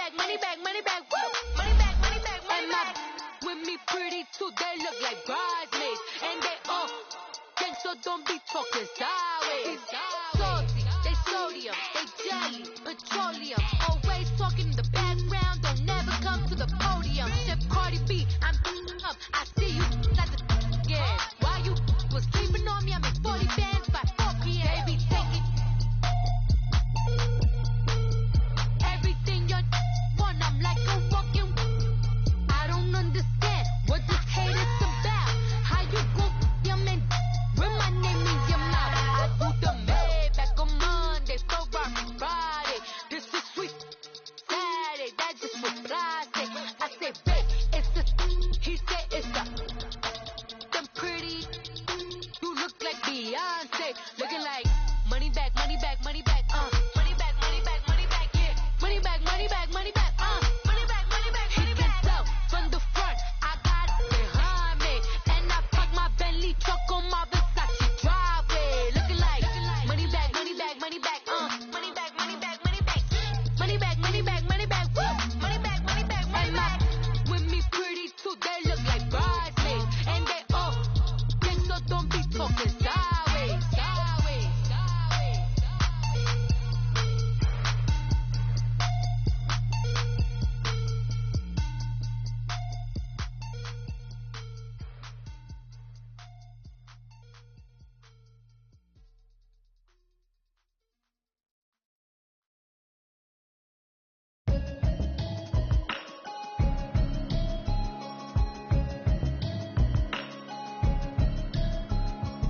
back, money back, money back, woo! Money back, money back, money back. With me pretty too, they look like bridesmaids. And they all gang, so don't be talking sideways. Salty, they sodium, they jelly, petroleum. Always talking in the background, don't never come to the podium. Chef Cardi B, I'm up, I see you at the yeah. While you was sleeping on me, I'm in 40 bands by 4 p.m. Baby, take it. Everything you want, I'm like a walking. I don't understand what this hate is about. How you go your man with my name in your mouth? I do the Maybach on Monday, Ferrari Friday. This is sweet Saturday, that just was plastic. I say, babe, it's the he said it's the them pretty. You look like Beyonce, looking like money back, money back, money back, money back, money back, money back, yeah, money back, money back, money back, money back, money back, money back. Tell from the front, I got it behind me, and I park my Bentley truck on my Versace driveway, looking like money back, money back, money back, money back, money back, money back, money back, money back, money back, woo, money back, money back, money back. With me pretty too, they look like bridesmaids, and they all gang, so don't be talking sideways, sideways, sideways.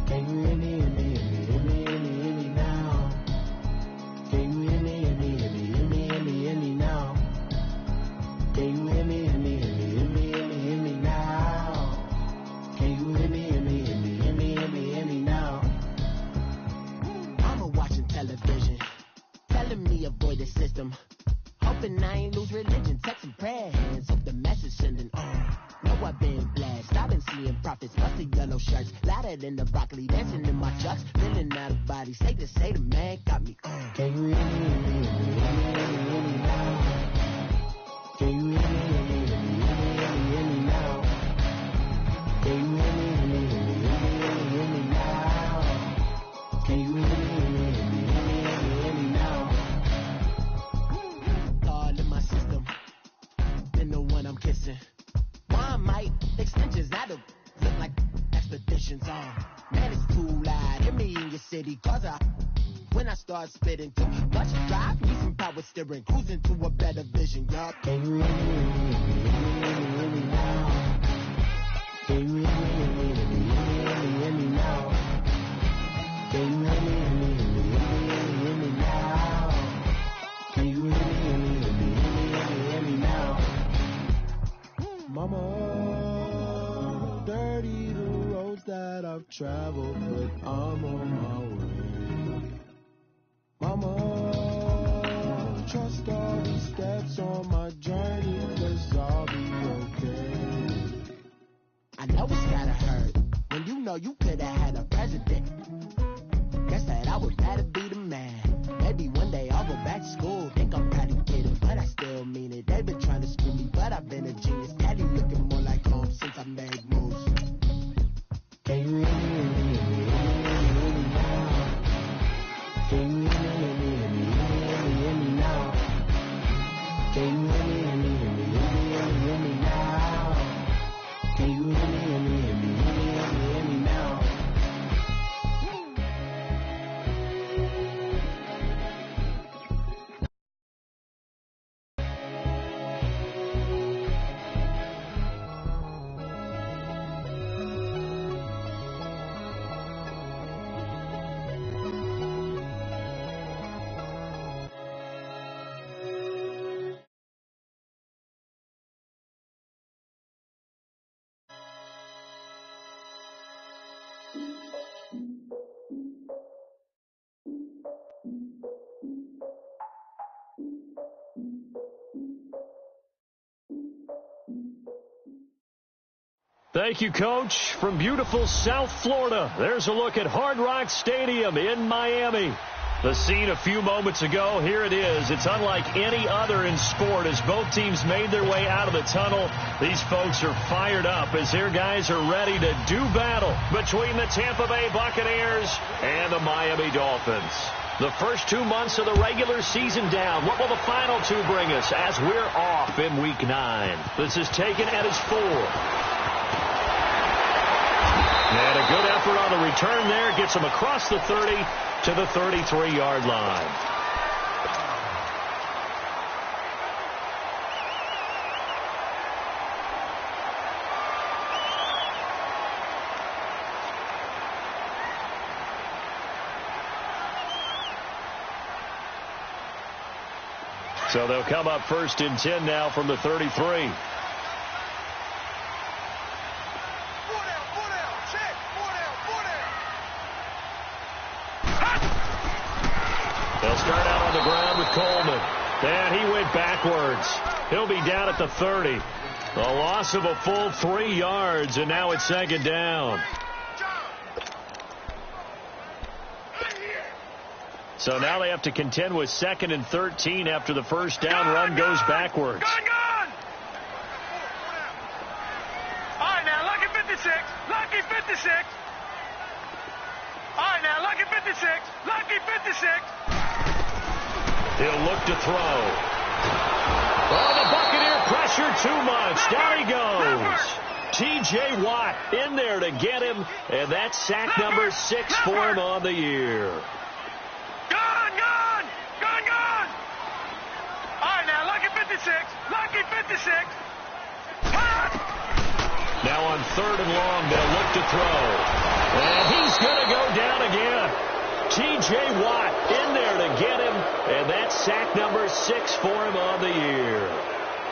Can you hear me, hear me now? Can you hear me, hear me now? Can you hear me, hear me now? Can you hear me, hear me now? Mama watching television, telling me avoid the system. Hoping I ain't lose religion, texting prayer hands, hope the message sending on. Know I've been blessed, I've been seeing prophets, busted yellow shirts, louder than the broccoli, dancing in my chucks, feeling out of body, say the man got me on. Can you hear me, hear me now? Can you hear me now? Can you hear me now? Can you hear me now? All in my system, then the one I'm kissing. One might extensions that'll look like expeditions on. Man, it's too loud. Hear me in your city, cause when I start spitting too much drive, need some power steering, cruising to a better vision, yup. Can you hear me now? Can you hear me now? Can you hear me now? Can you hear me now? Mama, dirty the roads that I've traveled, but I'm on my way. Mama, trust all the steps on my journey, 'cause I'll be okay. I know it's gotta hurt when you know you could've had a president. Guess that I would rather be the man. Maybe one day I'll go back to school. Think I'm proud to get it, but I still mean it. They've been trying to screw me, but I've been a genius. Daddy looking more like home since I made moves. Can you hear me now? Can you hear me now? Can you hear me now? Can you hear me now? Thank you, Coach. From beautiful South Florida, there's a look at Hard Rock Stadium in Miami. The scene a few moments ago, here it is. It's unlike any other in sport as both teams made their way out of the tunnel. These folks are fired up as their guys are ready to do battle between the Tampa Bay Buccaneers and the Miami Dolphins. The first 2 months of the regular season down. What will the final two bring us as we're off in Week 9? This is taken at his 4. And a good effort on the return there. Gets him across the 30 to the 33-yard line. So they'll come up 1st and 10 now from the 33. They'll start out on the ground with Coleman. And he went backwards. He'll be down at the 30. A loss of a full 3 yards, and now it's 2nd down. So now they have to contend with 2nd and 13 after the first down run goes backwards. Gone! All right, now, lucky 56. Lucky 56. All right, now, lucky 56. Lucky 56. He'll look to throw. Oh, the Buccaneer pressure too much. Down he goes. T.J. Watt in there to get him, and that's sack number 6 for him on the year. Gone! All right, now, lucky 56. Lucky 56. Now on 3rd and long, they'll look to throw. And he's going to go down again. T.J. Watt in there to get him, and that's sack number 6 for him on the year.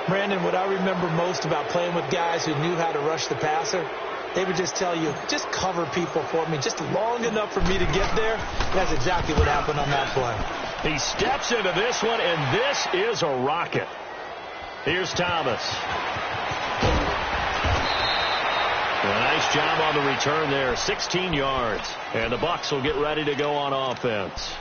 Brandon, what I remember most about playing with guys who knew how to rush the passer, they would just tell you, just cover people for me, just long enough for me to get there. That's exactly what happened on that play. He steps into this one, and this is a rocket. Here's Thomas. A nice job on the return there, 16 yards. And the Bucs will get ready to go on offense.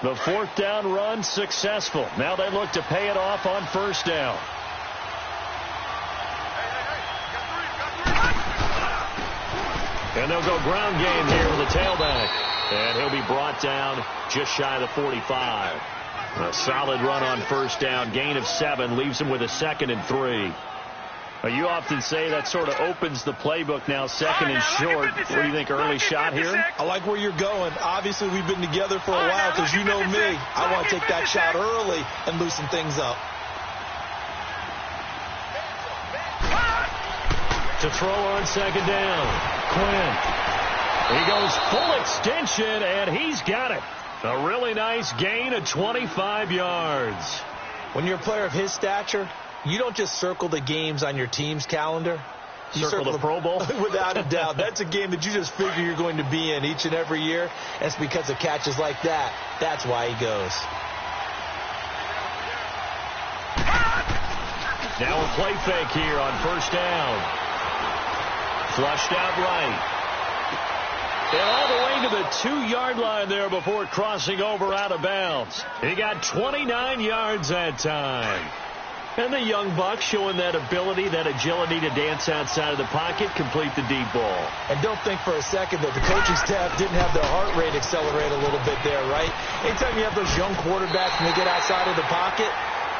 The 4th down run successful. Now they look to pay it off on 1st down. And they'll go ground game here with the tailback. And he'll be brought down just shy of the 45. A solid run on 1st down. Gain of 7 leaves him with a 2nd and 3. You often say that sort of opens the playbook now, 2nd and short. What do you think, early shot here? I like where you're going. Obviously, we've been together for a while because you know me. I want to take that shot early and loosen things up. To throw on 2nd down. Quinn. He goes full extension, and he's got it. A really nice gain of 25 yards. When you're a player of his stature, you don't just circle the games on your team's calendar. You circle the Pro Bowl? Without a doubt. That's a game that you just figure you're going to be in each and every year. And it's because of catches like that. That's why he goes. Now a play fake here on 1st down. Flushed out right. And all the way to the 2-yard line there before crossing over out of bounds. He got 29 yards that time. And the young Bucs showing that ability, that agility to dance outside of the pocket, complete the deep ball. And don't think for a second that the coaching staff didn't have their heart rate accelerate a little bit there, right? Anytime you have those young quarterbacks and they get outside of the pocket,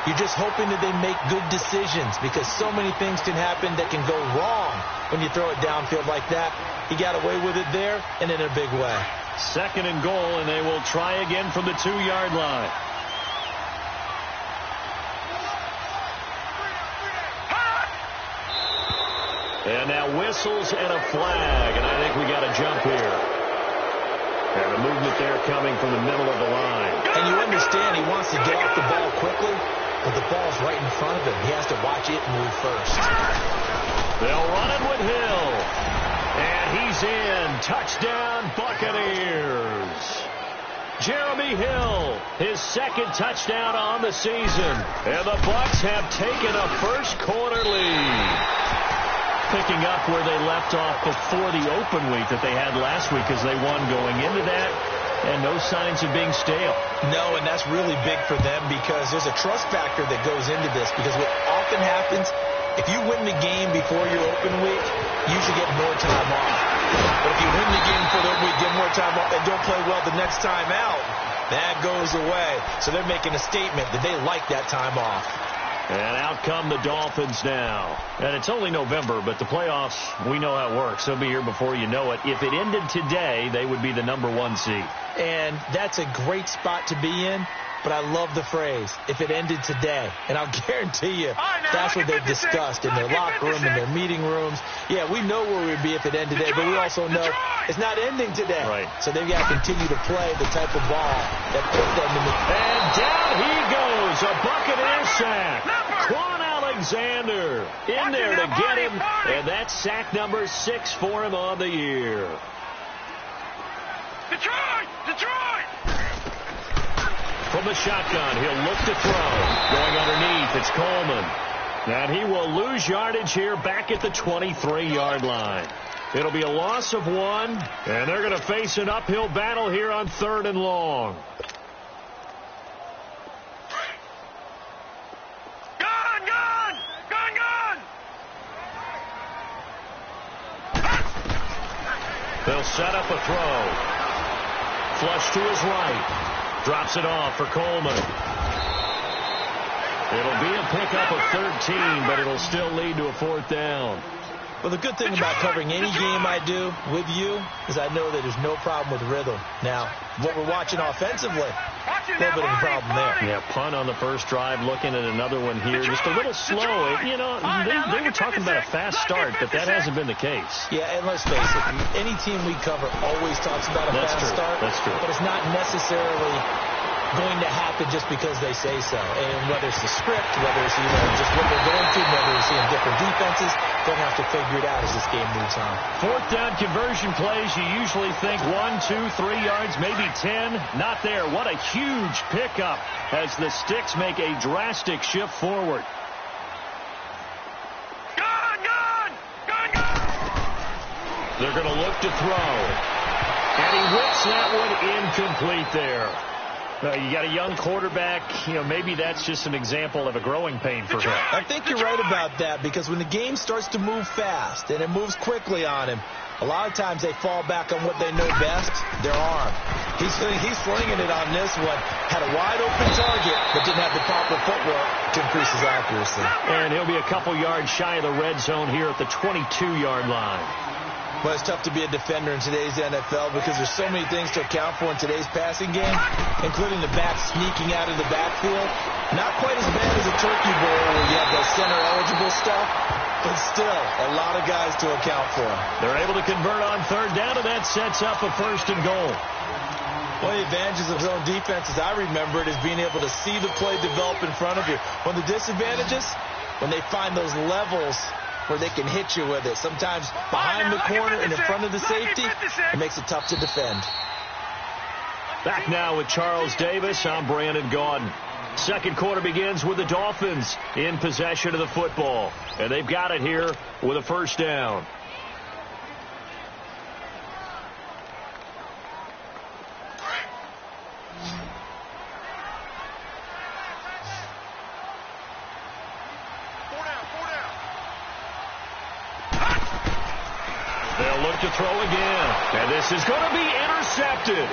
you're just hoping that they make good decisions because so many things can happen that can go wrong when you throw it downfield like that. He got away with it there and in a big way. 2nd and goal, and they will try again from the 2-yard line. And now whistles and a flag, and I think we got a jump here. And a movement there coming from the middle of the line. And you understand he wants to get off the ball quickly. but the ball's right in front of him. He has to watch it move first. They'll run it with Hill. And he's in. Touchdown, Buccaneers. Jeremy Hill, his second touchdown on the season. And the Bucs have taken a first quarter lead. Picking up where they left off before the open week that they had last week as they won going into that. And no signs of being stale. No, and that's really big for them because there's a trust factor that goes into this. Because what often happens, if you win the game before your open week, you should get more time off. But if you win the game before the open week, get more time off, and don't play well the next time out, that goes away. So they're making a statement that they like that time off. And out come the Dolphins now. And it's only November, but the playoffs, we know how it works. They'll be here before you know it. If it ended today, they would be the #1 seed. And that's a great spot to be in. But I love the phrase, if it ended today. And I'll guarantee you, that's what they've discussed in their locker room, in their meeting rooms. Yeah, we know where we'd be if it ended today, but we also know it's not ending today. Right. So they've got to continue to play the type of ball that put them in the... And down he goes, a Buccaneer sack. Quan Alexander in there to get him, and that's sack number 6 for him on the year. Detroit! From the shotgun, he'll look to throw. Going underneath, it's Coleman. And he will lose yardage here back at the 23-yard line. It'll be a loss of 1, and they're going to face an uphill battle here on 3rd and long. They'll set up a throw. Flush to his right. Drops it off for Coleman. It'll be a pickup of 13, but it'll still lead to a 4th down. Well, the good thing about covering any game I do with you is I know that there's no problem with rhythm. Now, what we're watching offensively, a little bit of a problem there. Yeah, punt on the first drive, looking at another one here. Just a little slow. You know, they were talking about a fast start, but that hasn't been the case. Yeah, and let's face it, any team we cover always talks about a fast start. That's true. But it's not necessarily going to happen just because they say so. And whether it's the script, whether it's just what they're going through, whether it's seeing different defenses, they'll have to figure it out as this game moves on. 4th down conversion plays, you usually think 1, 2, 3 yards, maybe 10. Not there. What a huge pickup as the Sticks make a drastic shift forward. They're going to look to throw. And he whips that one incomplete there. You got a young quarterback, maybe that's just an example of a growing pain for him. I think you're right about that because when the game starts to move fast and it moves quickly on him, a lot of times they fall back on what they know best, their arm. He's flinging it on this one, had a wide open target, but didn't have the proper footwork to increase his accuracy. And he'll be a couple yards shy of the red zone here at the 22-yard line. Well, it's tough to be a defender in today's NFL because there's so many things to account for in today's passing game, including the back sneaking out of the backfield. Not quite as bad as a turkey bowl where you have the center-eligible stuff, but still a lot of guys to account for. They're able to convert on 3rd down, and that sets up a 1st and goal. One of the advantages of zone defense, as I remember it, is being able to see the play develop in front of you. One of the disadvantages, when they find those levels where they can hit you with it. Sometimes behind the corner and in front of the safety, it makes it tough to defend. Back now with Charles Davis. I'm Brandon Gaudin. Second quarter begins with the Dolphins in possession of the football. And they've got it here with a 1st down. They'll look to throw again. And this is going to be intercepted.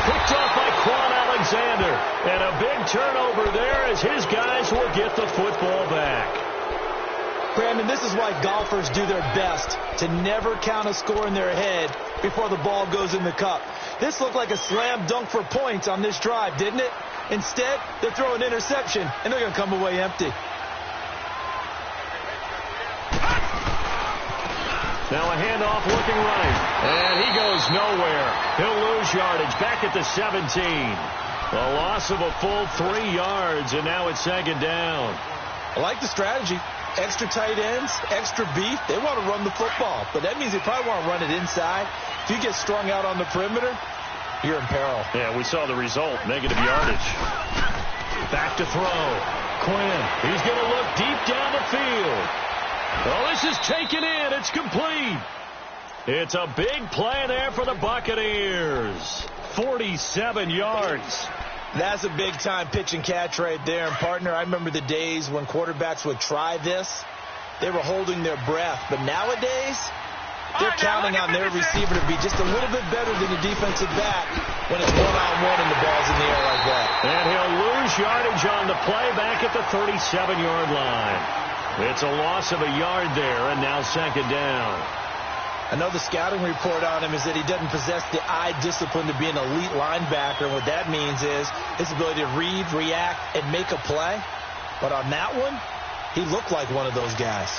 Picked off by Quan Alexander. And a big turnover there as his guys will get the football back. Brandon, this is why golfers do their best to never count a score in their head before the ball goes in the cup. This looked like a slam dunk for points on this drive, didn't it? Instead, they throw an interception, and they're going to come away empty. Now a handoff looking right. And he goes nowhere. He'll lose yardage back at the 17. A loss of a full 3 yards, and now it's second down. I like the strategy. Extra tight ends, extra beef. They want to run the football, but that means they probably want to run it inside. If you get strung out on the perimeter, you're in peril. Yeah, we saw the result, negative yardage. Back to throw. Quinn, he's going to look deep down the field. Oh, this is taken in. It's complete. It's a big play there for the Buccaneers. 47 yards. That's a big-time pitch and catch right there. And, partner, I remember the days when quarterbacks would try this. They were holding their breath. But nowadays, they're counting on their receiver to be just a little bit better than the defensive back when it's one-on-one and the ball's in the air like that. And he'll lose yardage on the play back at the 37-yard line. It's a loss of a yard there, and now second down. I know the scouting report on him is that he doesn't possess the eye discipline to be an elite linebacker. What that means is his ability to read, react, and make a play. But on that one, he looked like one of those guys.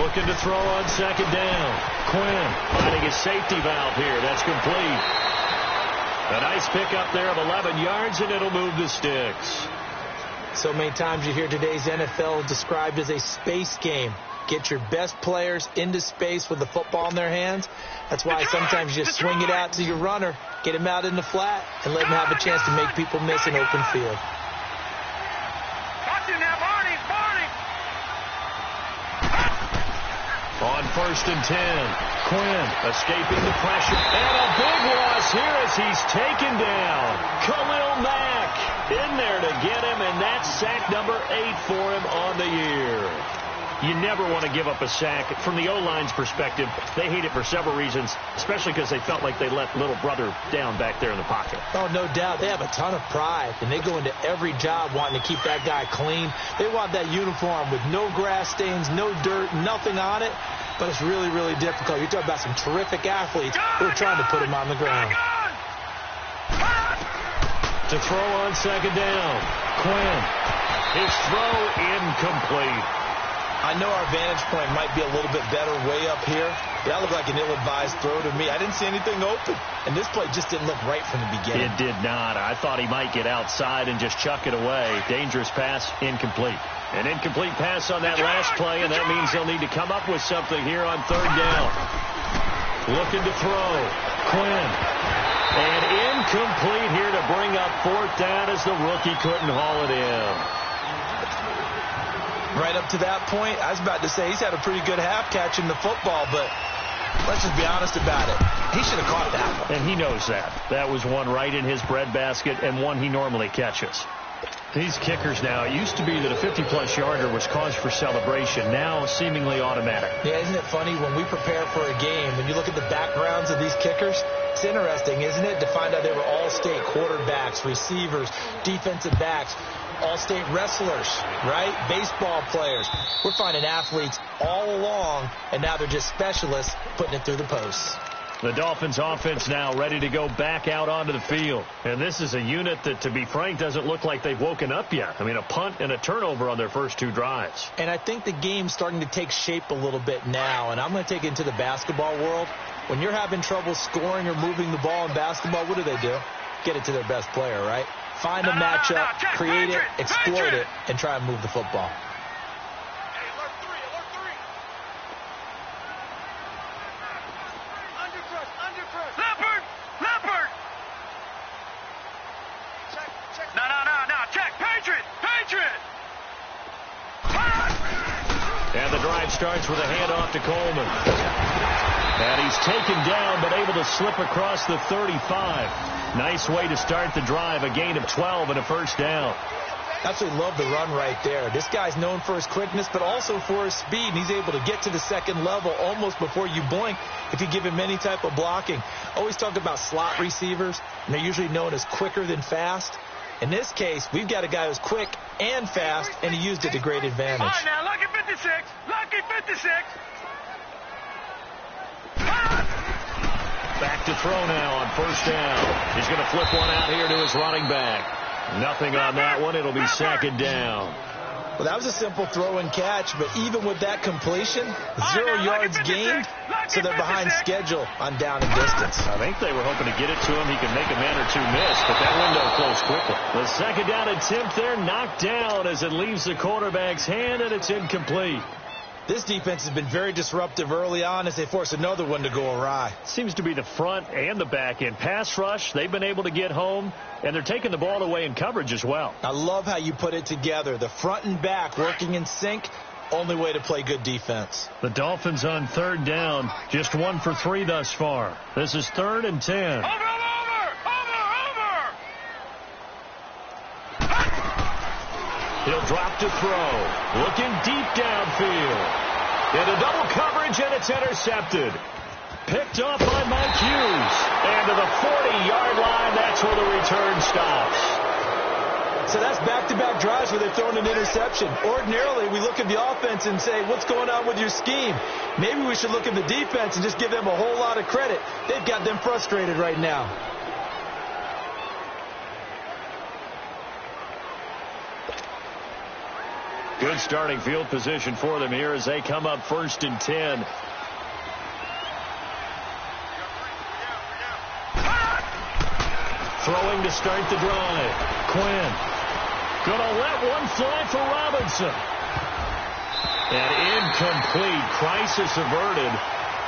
Looking to throw on second down. Quinn finding his safety valve here. That's complete. A nice pickup there of 11 yards, and it'll move the sticks. So many times you hear today's NFL described as a space game. Get your best players into space with the football in their hands. That's why sometimes you just swing it out to your runner, get him out in the flat, and let him have a chance to make people miss an open field. On 1st and 10, Quinn escaping the pressure. And a big loss here as he's taken down. Khalil Mack in there to get him, and that's sack number 8 for him on the year. You never want to give up a sack. From the O-line's perspective, they hate it for several reasons, especially because they felt like they let little brother down back there in the pocket. Oh, no doubt. They have a ton of pride, and they go into every job wanting to keep that guy clean. They want that uniform with no grass stains, no dirt, nothing on it. But it's really, really difficult. You're talking about some terrific athletes who are trying to put him on the ground. To throw on second down, Quinn. His throw incomplete. I know our vantage point might be a little bit better way up here. That looked like an ill-advised throw to me. I didn't see anything open. And this play just didn't look right from the beginning. It did not. I thought he might get outside and just chuck it away. Dangerous pass, incomplete. An incomplete pass on that last play, and that means they'll need to come up with something here on third down. Looking to throw. Quinn. And incomplete here to bring up fourth down as the rookie couldn't haul it in. Right up to that point, I was about to say he's had a pretty good half catching the football, but let's just be honest about it. He should have caught that one. And he knows that. That was one right in his breadbasket and one he normally catches. These kickers now, it used to be that a 50-plus yarder was cause for celebration. Now, seemingly automatic. Yeah, isn't it funny when we prepare for a game, when you look at the backgrounds of these kickers, it's interesting, isn't it, to find out they were all-state quarterbacks, receivers, defensive backs, all-state wrestlers, right? Baseball players. We're finding athletes all along, and now they're just specialists putting it through the posts. The Dolphins offense now ready to go back out onto the field. And this is a unit that, to be frank, doesn't look like they've woken up yet. I mean, a punt and a turnover on their first 2 drives. And I think the game's starting to take shape a little bit now. And I'm going to take it into the basketball world. When you're having trouble scoring or moving the ball in basketball, what do? Get it to their best player, right? Find a matchup, create it, exploit it, and try and move the football. And the drive starts with a handoff to Coleman. And he's taken down, but able to slip across the 35. Nice way to start the drive, a gain of 12 and a first down. Absolutely love the run right there. This guy's known for his quickness, but also for his speed. And he's able to get to the second level almost before you blink if you give him any type of blocking. Always talk about slot receivers, and they're usually known as quicker than fast. In this case, we've got a guy who's quick and fast, and he used it to great advantage. All right, now, lucky 56. Lucky 56. Back to throw now on first down. He's going to flip one out here to his running back. Nothing on that one. It'll be second down. Well, that was a simple throw and catch, but even with that completion, 0 yards gained, so they're behind schedule on down and distance. I think they were hoping to get it to him. He could make a man or two miss, but that window closed quickly. The second down attempt there knocked down as it leaves the quarterback's hand, and it's incomplete. This defense has been very disruptive early on as they force another one to go awry. Seems to be the front and the back end. Pass rush, they've been able to get home, and they're taking the ball away in coverage as well. I love how you put it together. The front and back working in sync, only way to play good defense. The Dolphins on third down, just 1 for 3 thus far. This is 3rd and 10. Over! He'll drop to throw. Looking deep downfield. Into double coverage, and it's intercepted. Picked off by Mike Hughes. And to the 40-yard line, that's where the return stops. So that's back-to-back drives where they've thrown an interception. Ordinarily, we look at the offense and say, what's going on with your scheme? Maybe we should look at the defense and just give them a whole lot of credit. They've got them frustrated right now. Good starting field position for them here as they come up 1st and 10. Throwing to start the drive. Quinn. Gonna let one fly for Robinson. And incomplete. Crisis averted.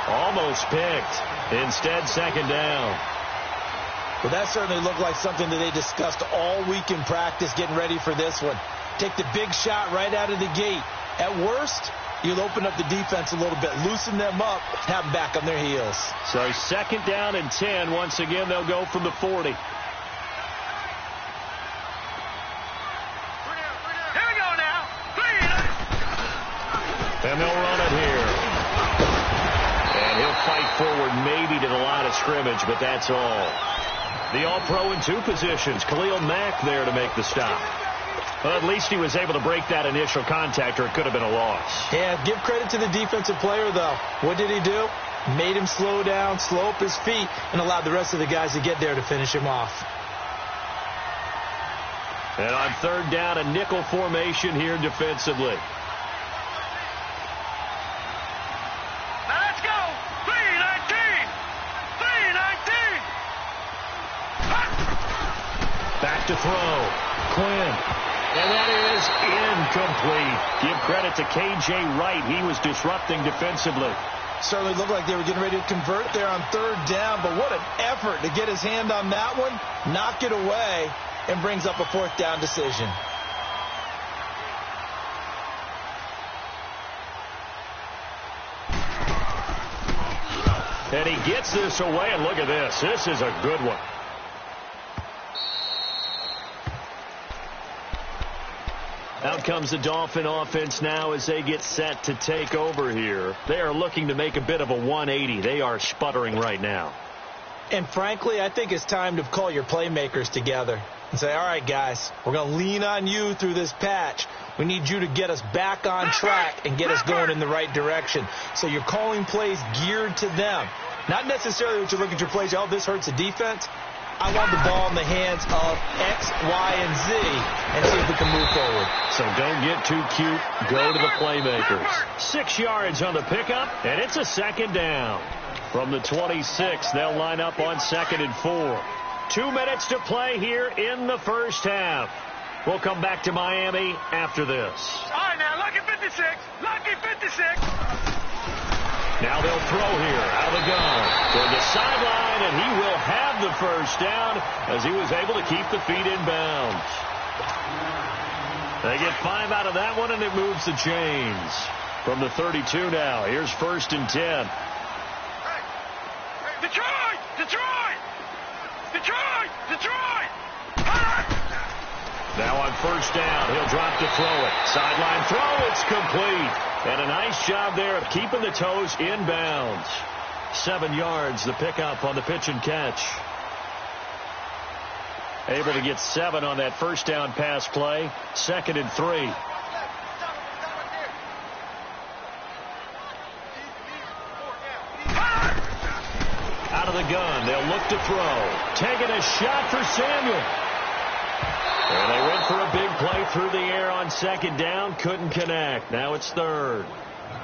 Almost picked. Instead, 2nd down. Well, that certainly looked like something that they discussed all week in practice getting ready for this one. Take the big shot right out of the gate. At worst, you'll open up the defense a little bit, loosen them up, have them back on their heels. So 2nd down and 10. Once again, they'll go from the 40. Here we go now. And they'll run it here. And he'll fight forward maybe to the line of scrimmage, but that's all. The All-Pro in 2 positions. Khalil Mack there to make the stop. Well, at least he was able to break that initial contact, or it could have been a loss. Yeah, give credit to the defensive player, though. What did he do? Made him slow down, slow up his feet, and allowed the rest of the guys to get there to finish him off. And on 3rd down, a nickel formation here defensively. Now let's go. 3-19. Back to throw. Quinn. And that is incomplete. Give credit to K.J. Wright. He was disrupting defensively. Certainly looked like they were getting ready to convert there on 3rd down, but what an effort to get his hand on that one, knock it away, and brings up a 4th down decision. And he gets this away, and look at this. This is a good one. Out comes the Dolphin offense now as they get set to take over here. They are looking to make a bit of a 180. They are sputtering right now. And frankly, I think it's time to call your playmakers together and say, all right, guys, we're going to lean on you through this patch. We need you to get us back on track and get us going in the right direction. So you're calling plays geared to them. Not necessarily that you look at your plays, oh, this hurts the defense. I want the ball in the hands of X, Y, and Z and see if we can move forward. So don't get too cute. Go to the playmakers. 6 yards on the pickup, and it's a 2nd down. From the 26, they'll line up on 2nd and 4. 2 minutes to play here in the first half. We'll come back to Miami after this. All right, now, lucky 56. Lucky 56. Now they'll throw here out of the gun toward the sideline, and he will have the first down as he was able to keep the feet in bounds. They get 5 out of that one, and it moves the chains. From the 32 now, here's 1st and 10. Detroit! Detroit! Detroit! Detroit! Now on 1st down, he'll drop to throw it. Sideline throw, it's complete. And a nice job there of keeping the toes in bounds. 7 yards, the pickup on the pitch and catch. Able to get 7 on that 1st down pass play. 2nd and 3. Out of the gun, they'll look to throw. Taking a shot for Samuel. And they went for a big play through the air on second down. Couldn't connect. Now it's third.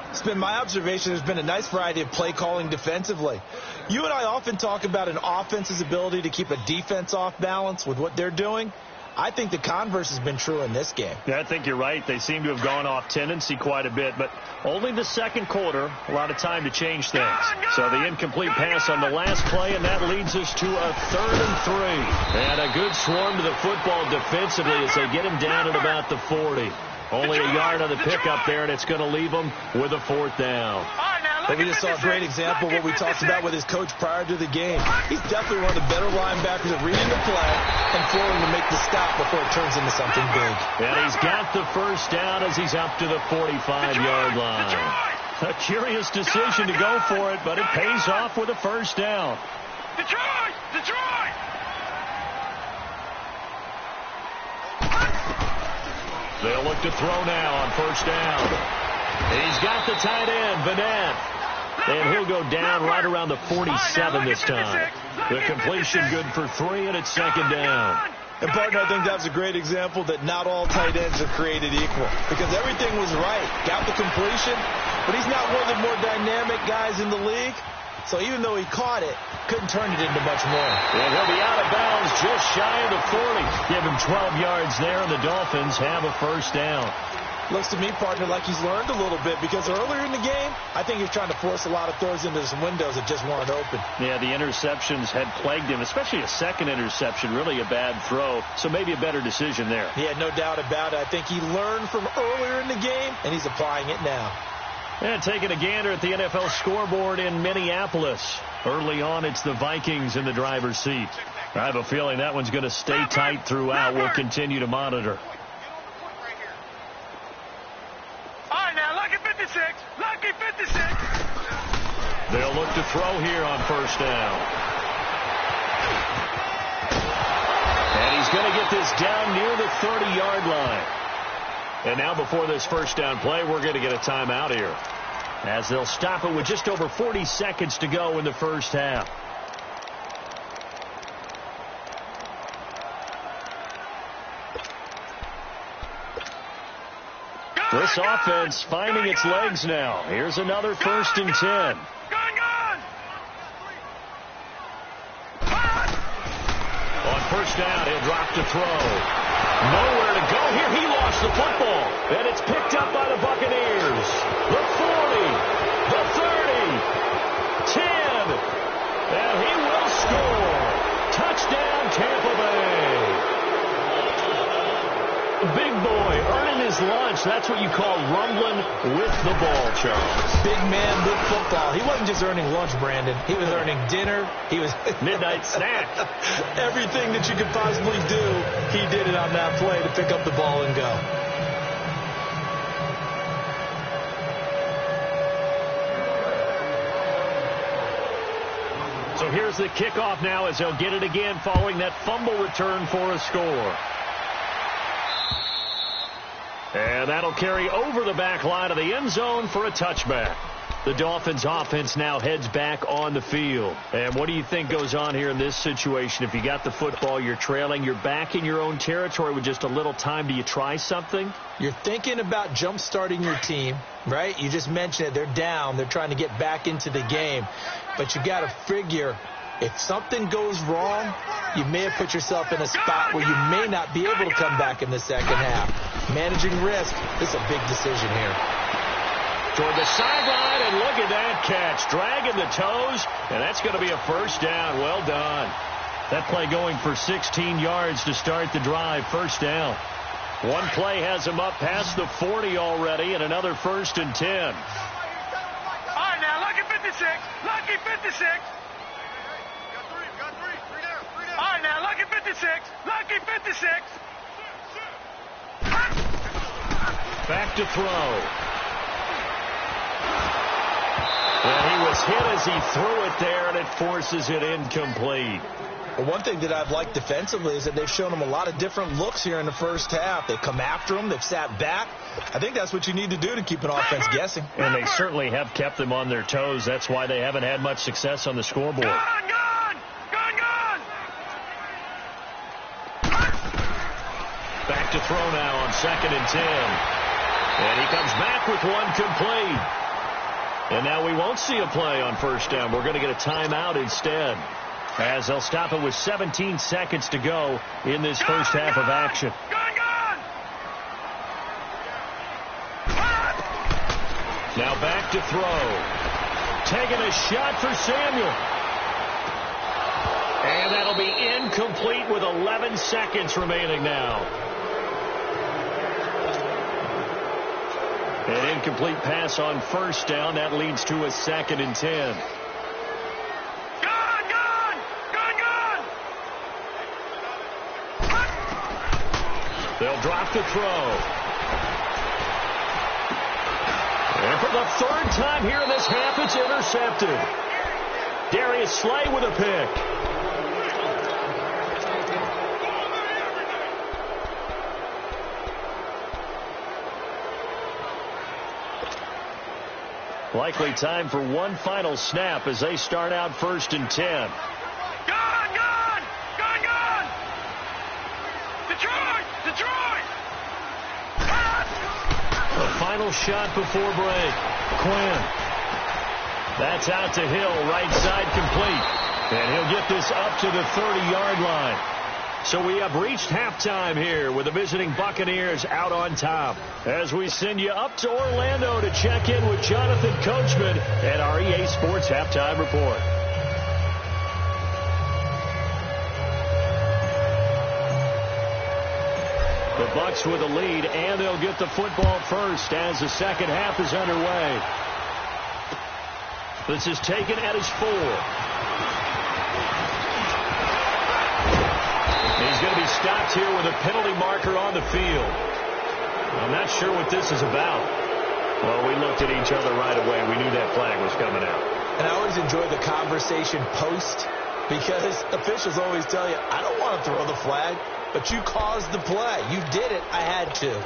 It's been my observation. There's been a nice variety of play calling defensively. You and I often talk about an offense's ability to keep a defense off balance with what they're doing. I think the converse has been true in this game. Yeah, I think you're right. They seem to have gone off tendency quite a bit, but only the second quarter, a lot of time to change things. So the incomplete pass on the last play, and that leads us to a 3rd and 3. And a good swarm to the football defensively as they get him down at about the 40. Only a yard on the pickup there, and it's going to leave them with a 4th down. But we just saw a great example of what we talked about with his coach prior to the game. He's definitely one of the better linebackers at reading the play and flowing to make the stop before it turns into something big. And he's got the 1st down as he's up to the 45-yard line. A curious decision to go for it, but it pays off with a 1st down. Detroit! Detroit! They'll look to throw now on 1st down. He's got the tight end, Vanette. And he'll go down right around the 47 this time. The completion good for 3, and it's 2nd down. And, partner, I think that was a great example that not all tight ends are created equal. Because everything was right. Got the completion, but he's not one of the more dynamic guys in the league. So even though he caught it, couldn't turn it into much more. And he'll be out of bounds just shy of the 40. Give him 12 yards there, and the Dolphins have a 1st down. Looks to me, partner, like he's learned a little bit, because earlier in the game, I think he was trying to force a lot of throws into some windows that just weren't open. Yeah, the interceptions had plagued him, especially a second interception, really a bad throw. So maybe a better decision there. Yeah, no doubt about it. I think he learned from earlier in the game, and he's applying it now. And taking a gander at the NFL scoreboard in Minneapolis. Early on, it's the Vikings in the driver's seat. I have a feeling that one's going to stay tight throughout. We'll continue to monitor. All right, now, lucky 56. Lucky 56. They'll look to throw here on 1st down. And he's going to get this down near the 30-yard line. And now before this 1st down play, we're going to get a timeout here, as they'll stop it with just over 40 seconds to go in the 1st half. This offense finding its legs now. Here's another 1st and 10. On 1st down, he'll drop to throw. Nowhere to go here. He lost the football. And it's picked up by the Buccaneers. The 40, the 30, 10. And he will score. Touchdown, Tampa Bay. Big boy earning his lunch. That's what you call rumbling with the ball, Charles. Big man with football. He wasn't just earning lunch, Brandon. He was earning dinner. He was midnight snack. Everything that you could possibly do, he did it on that play to pick up the ball and go. So here's the kickoff now as they'll get it again following that fumble return for a score. And that'll carry over the back line of the end zone for a touchback. The Dolphins offense now heads back on the field. And what do you think goes on here in this situation? If you got the football, you're trailing, you're back in your own territory with just a little time. Do you try something? You're thinking about jump-starting your team, right? You just mentioned it. They're down. They're trying to get back into the game. But you got to figure, if something goes wrong, you may have put yourself in a spot where you may not be able to come back in the second half. Managing risk, this is a big decision here. Toward the sideline, and look at that catch. Dragging the toes, and that's going to be a 1st down. Well done. That play going for 16 yards to start the drive. 1st down. One play has him up past the 40 already, and another 1st and 10. All right, now, lucky 56. Lucky 56. All right, now, lucky 56. Lucky 56. Back to throw. And he was hit as he threw it there, and it forces it incomplete. Well, one thing that I've liked defensively is that they've shown him a lot of different looks here in the 1st half. They've come after him. They've sat back. I think that's what you need to do to keep an offense guessing. And they certainly have kept them on their toes. That's why they haven't had much success on the scoreboard. Gone, gone, gone, gone. Back to throw now on 2nd and 10. And he comes back with one complete. And now we won't see a play on 1st down. We're going to get a timeout instead, as they'll stop it with 17 seconds to go in this first half of action. Now back to throw. Taking a shot for Samuel. And that'll be incomplete with 11 seconds remaining now. An incomplete pass on 1st down. That leads to a 2nd and 10. They'll drop the throw. And for the 3rd time here in this half, it's intercepted. Darius Slay with a pick. Likely time for one final snap as they start out 1st and 10. The final shot before break. Quinn. That's out to Hill, right side complete. And he'll get this up to the 30-yard line. So we have reached halftime here with the visiting Buccaneers out on top. As we send you up to Orlando to check in with Jonathan Coachman at our EA Sports Halftime Report. The Bucs with a lead, and they'll get the football first as the second half is underway. This is taken at his 4. He's going to be stopped here with a penalty marker on the field. I'm not sure what this is about. Well, we looked at each other right away. We knew that flag was coming out. And I always enjoy the conversation post, because officials always tell you, I don't want to throw the flag. But you caused the play. You did it. I had to.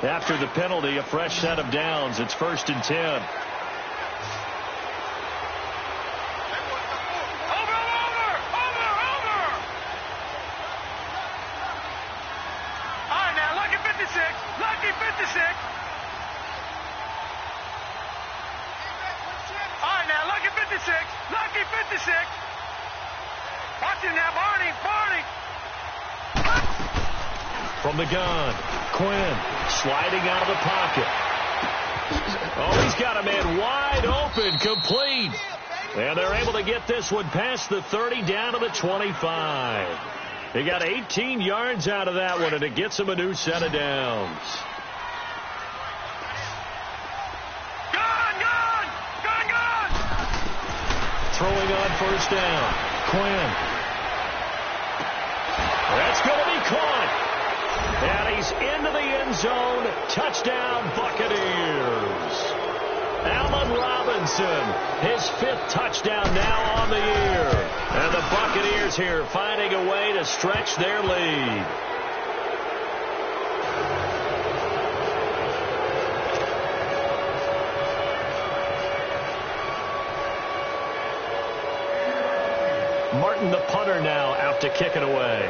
After the penalty, a fresh set of downs. It's 1st and 10. Over. All right, now, lucky 56. Lucky 56. All right, now, lucky 56. Lucky 56. Watch him now, Barney. From the gun, Quinn sliding out of the pocket. Oh, he's got a man wide open, complete. And they're able to get this one past the 30 down to the 25. They got 18 yards out of that one, and it gets them a new set of downs. Gun! Throwing on 1st down, Quinn. That's going to be caught. And he's into the end zone. Touchdown, Buccaneers. Allen Robinson, his 5th touchdown now on the year. And the Buccaneers here finding a way to stretch their lead. Martin, the punter, now out to kick it away.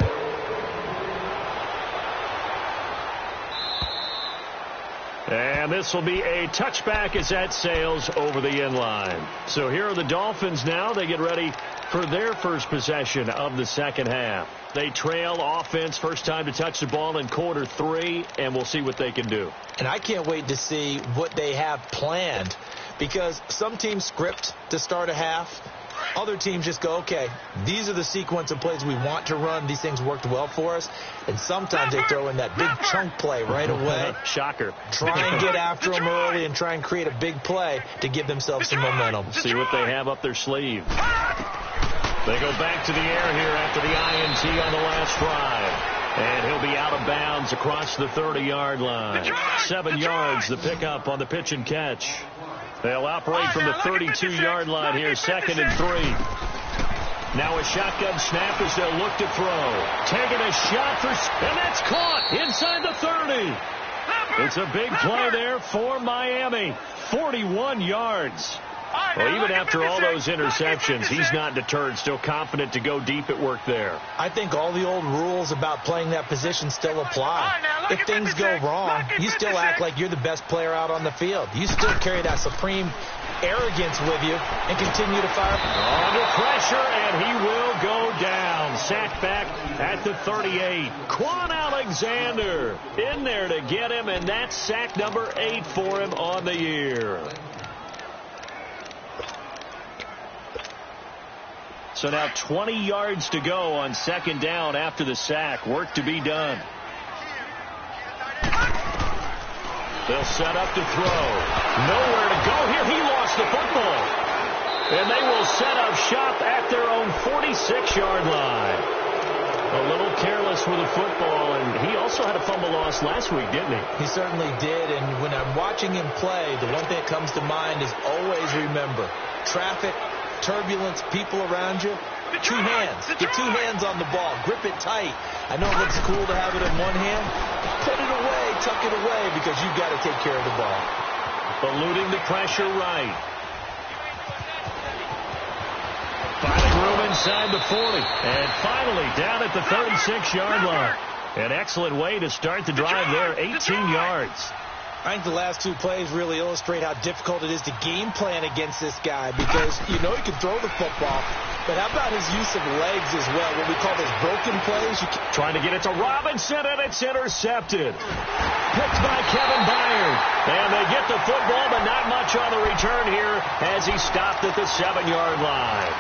And this will be a touchback as that sails over the end line. So here are the Dolphins now. They get ready for their first possession of the second half. They trail offense, first time to touch the ball in quarter 3, and we'll see what they can do. And I can't wait to see what they have planned, because some teams script to start a half. Other teams just go, okay, these are the sequence of plays we want to run. These things worked well for us. And sometimes they throw in that big chunk play right away. Shocker. Try and get after them early and try and create a big play to give themselves some momentum. See what they have up their sleeve. They go back to the air here after the INT on the last drive. And he'll be out of bounds across the 30-yard line. 7 yards, the pickup on the pitch and catch. They'll operate from the 32-yard line here, 2nd and 3. Now a shotgun snap as they'll look to throw. Taking a shot for, and that's caught inside the 30. It's a big play there for Miami. 41 yards. Well, even after all those interceptions, he's not deterred, still confident to go deep at work there. I think all the old rules about playing that position still apply. If things go wrong, you still act like you're the best player out on the field. You still carry that supreme arrogance with you and continue to fire. Under pressure, and he will go down. Sacked back at the 38. Quan Alexander in there to get him, and that's sack number 8 for him on the year. So now 20 yards to go on second down after the sack. Work to be done. They'll set up to throw. Nowhere to go here. He lost the football. And they will set up shop at their own 46-yard line. A little careless with the football, and he also had a fumble loss last week, didn't he? He certainly did, and when I'm watching him play, the one thing that comes to mind is always remember, traffic, turbulence, people around you, two hands. Get two hands on the ball. Grip it tight. I know it looks cool to have it in one hand. Put it away, tuck it away, because you've got to take care of the ball. Eluding the pressure right. Finding room inside the 40. And finally down at the 36-yard line. An excellent way to start the drive there, 18 yards. I think the last two plays really illustrate how difficult it is to game plan against this guy, because you know he can throw the football, but how about his use of legs as well, what we call those broken plays? Trying to get it to Robinson, and it's intercepted. Picked by Kevin Byard. And they get the football, but not much on the return here as he stopped at the 7-yard line.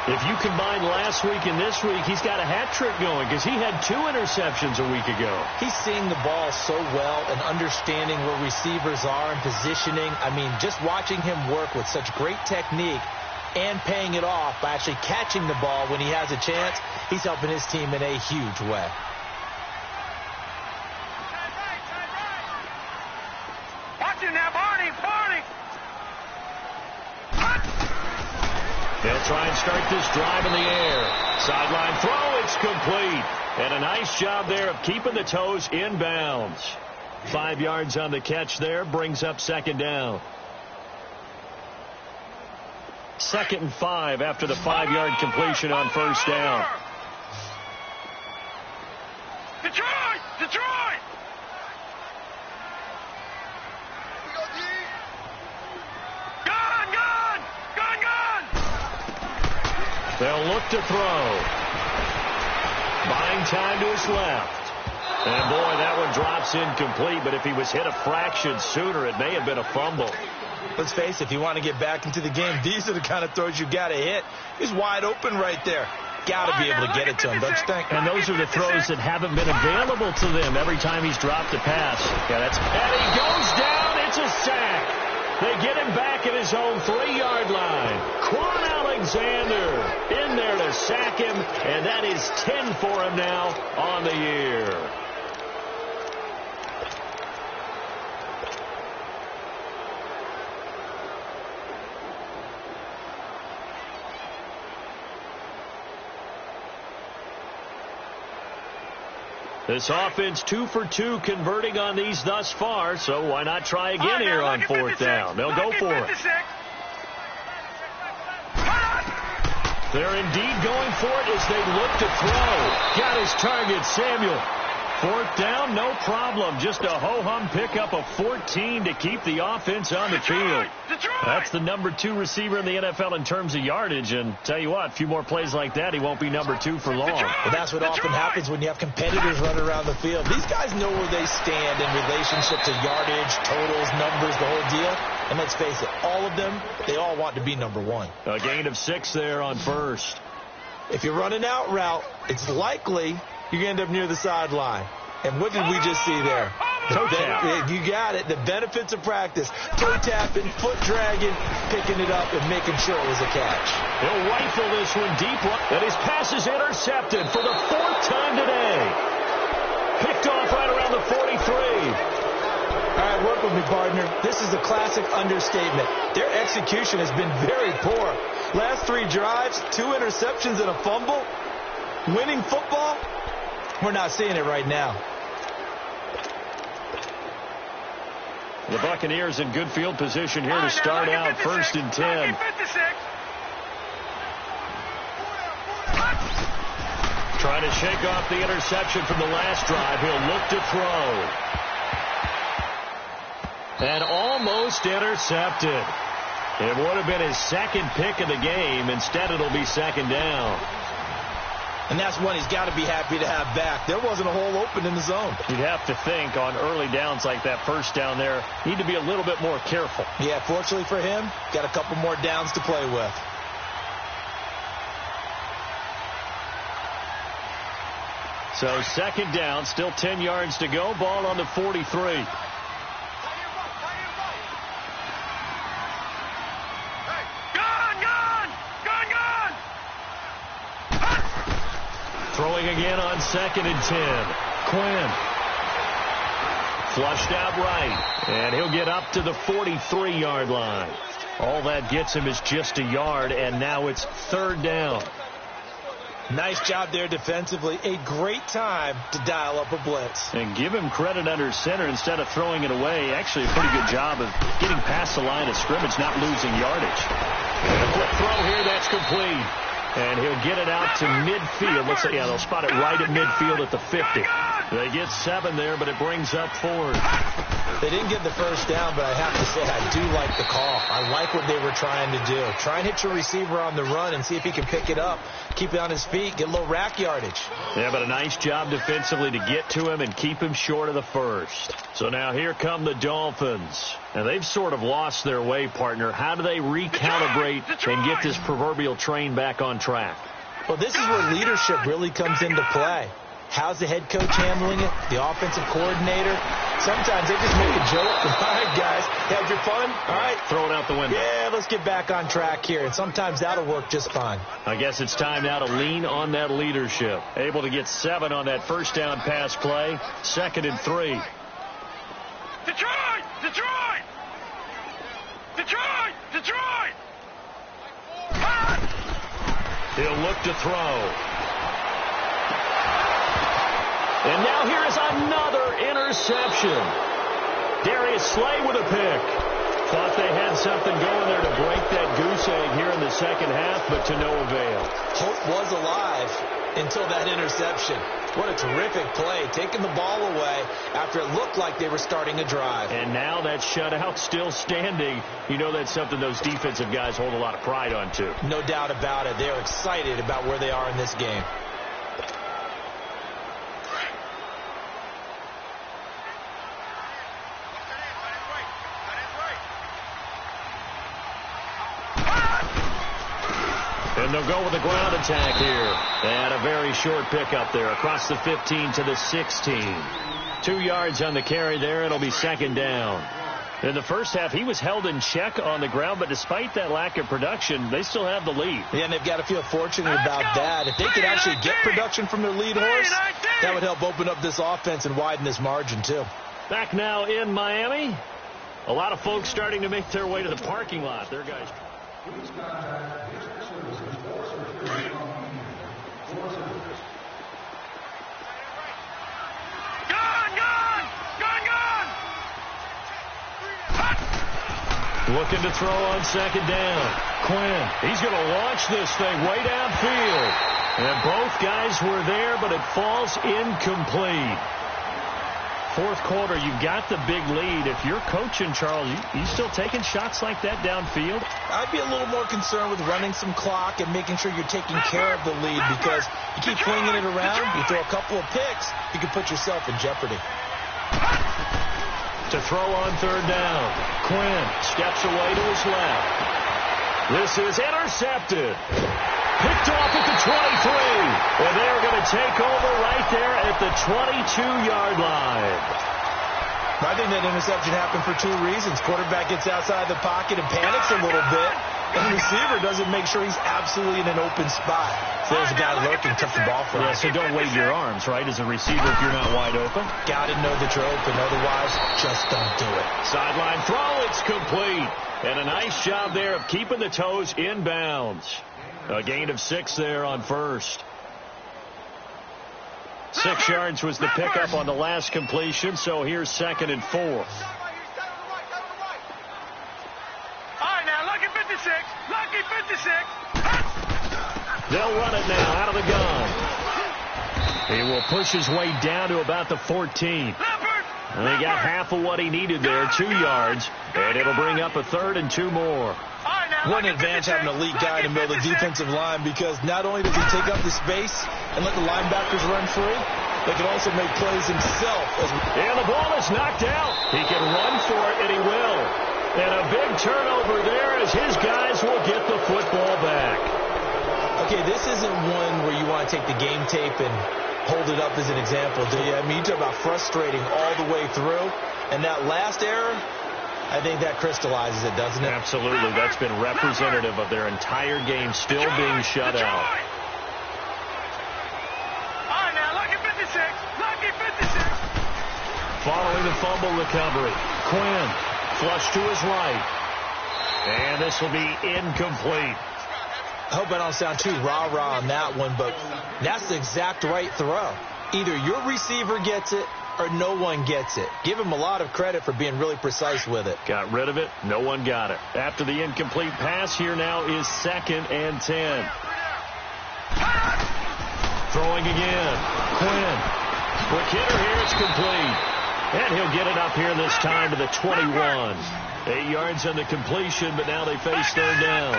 If you combine last week and this week, he's got a hat trick going because he had 2 interceptions a week ago. He's seeing the ball so well and understanding where receivers are and positioning. I mean, just watching him work with such great technique and paying it off by actually catching the ball when he has a chance, he's helping his team in a huge way. Watch him now, Barney. They'll try and start this drive in the air. Sideline throw, it's complete. And a nice job there of keeping the toes in bounds. 5 yards on the catch there, brings up second down. 2nd and 5 after the 5-yard completion on first down. Detroit! They'll look to throw. Buying time to his left. And boy, that one drops incomplete, but if he was hit a fraction sooner, it may have been a fumble. Let's face it, if you want to get back into the game, these are the kind of throws you got to hit. He's wide open right there. Got to be able to get it to him, don't you think? And those are the throws that haven't been available to them every time he's dropped a pass. Yeah, and he goes down. It's a sack. They get him back at his own 3-yard line. Quan Alexander in there to sack him, and that is 10 for him now on the year. This offense 2 for 2 converting on these thus far, so why not try again here on 4th down? They'll go for it. They're indeed going for it as they look to throw. Got his target, Samuel. 4th down, no problem. Just a ho-hum pickup of 14 to keep the offense on the field. That's the number 2 receiver in the NFL in terms of yardage. And tell you what, a few more plays like that, he won't be number 2 for long. Well, that's what often happens when you have competitors running around the field. These guys know where they stand in relationship to yardage, totals, numbers, the whole deal. And let's face it, all of them, they all want to be number 1. A gain of 6 there on first. If you're running out route, it's likely you're going to end up near the sideline. And what did we just see there? Toe tap. You got it. The benefits of practice. Toe tapping, foot dragging, picking it up, and making sure it was a catch. He'll rifle this one deep, and his pass is intercepted for the 4th time today. Picked off right around the 43. All right, work with me, partner. This is a classic understatement. Their execution has been very poor. Last 3 drives, 2 interceptions and a fumble. Winning football? We're not seeing it right now. The Buccaneers in good field position here to start out 1st and 10. Trying to shake off the interception from the last drive. He'll look to throw. And almost intercepted. It would have been his second pick of the game. Instead, it'll be 2nd down. And that's one he's got to be happy to have back. There wasn't a hole open in the zone. You'd have to think on early downs like that, 1st down there, need to be a little bit more careful. Yeah, fortunately for him, got a couple more downs to play with. So 2nd down, still 10 yards to go. Ball on the 43. Throwing again on 2nd and 10. Quinn. Flushed out right. And he'll get up to the 43-yard line. All that gets him is just a yard, and now it's 3rd down. Nice job there defensively. A great time to dial up a blitz. And give him credit under center instead of throwing it away. Actually, a pretty good job of getting past the line of scrimmage, not losing yardage. And a quick throw here, that's complete. And he'll get it out to midfield. Looks like, yeah, they'll spot it right at midfield at the 50. They get 7 there, but it brings up 4. They didn't get the 1st down, but I have to say I do like the call. I like what they were trying to do. Try and hit your receiver on the run and see if he can pick it up. Keep it on his feet. Get a little rack yardage. Yeah, but a nice job defensively to get to him and keep him short of the 1st. So now here come the Dolphins. And they've sort of lost their way, partner. How do they recalibrate and get this proverbial train back on track? Well, this is where leadership really comes into play. How's the head coach handling it? The offensive coordinator? Sometimes they just make a joke. All right, guys, had your fun? All right. Throw it out the window. Yeah, let's get back on track here. And sometimes that'll work just fine. I guess it's time now to lean on that leadership. Able to get 7 on that 1st down pass play. 2nd and 3. Detroit! Detroit! Detroit! Detroit! He'll look to throw. And now here is another interception. Darius Slay with a pick. Thought they had something going there to break that goose egg here in the 2nd half, but to no avail. Hope was alive until that interception. What a terrific play, taking the ball away after it looked like they were starting a drive. And now that shutout still standing. You know that's something those defensive guys hold a lot of pride on, too. No doubt about it. They're excited about where they are in this game. And they'll go with a ground attack here. And a very short pickup there across the 15 to the 16. 2 yards on the carry there. It'll be 2nd down. In the 1st half, he was held in check on the ground, but despite that lack of production, they still have the lead. Yeah, and they've got to feel fortunate about that. If they could actually get production from their lead horse, that would help open up this offense and widen this margin, too. Back now in Miami. A lot of folks starting to make their way to the parking lot. There, guys. Looking to throw on 2nd down. Quinn, he's going to launch this thing way downfield. And both guys were there, but it falls incomplete. 4th quarter, you've got the big lead. If you're coaching, Charles, you still taking shots like that downfield? I'd be a little more concerned with running some clock and making sure you're taking care of the lead, because you keep flinging it around, you throw a couple of picks, you can put yourself in jeopardy. To throw on 3rd down. Quinn steps away to his left. This is intercepted. Picked off at the 23. And they're going to take over right there at the 22-yard line. I think that interception happened for 2 reasons. Quarterback gets outside the pocket and panics a little bit. And the receiver doesn't make sure he's absolutely in an open spot. So there's a guy lurking, took the ball from him. Yeah, so don't wave your arms, right, as a receiver if you're not wide open. Got to know that you're open. Otherwise, just don't do it. Sideline throw, it's complete. And a nice job there of keeping the toes in bounds. A gain of 6 there on 1st. 6 yards was the pickup on the last completion, so here's 2nd and 4. He will push his way down to about the 14. And he got half of what he needed there, 2 yards, and it'll bring up a 3rd and 2 more. What an advantage having an elite guy in the middle of the defensive line, because not only does he take up the space and let the linebackers run free, they can also make plays himself. And the ball is knocked out. He can run for it, and he will. And a big turnover there as his guys will get the football back. Okay, this isn't one where you want to take the game tape and hold it up as an example, do you? I mean, you talk about frustrating all the way through. And that last error, I think that crystallizes it, doesn't it? Absolutely. That's been representative of their entire game still being shut out. All right, now, lucky 56. Lucky 56. Following the fumble recovery, Quinn flush to his right. And this will be incomplete. I hope I don't sound too rah-rah on that one, but that's the exact right throw. Either your receiver gets it or no one gets it. Give him a lot of credit for being really precise with it. Got rid of it. No one got it. After the incomplete pass, here now is 2nd and 10. Throwing again. Quinn. Quick hitter here. It's complete. And he'll get it up here this time to the 21. 8 yards on the completion, but now they face 3rd down.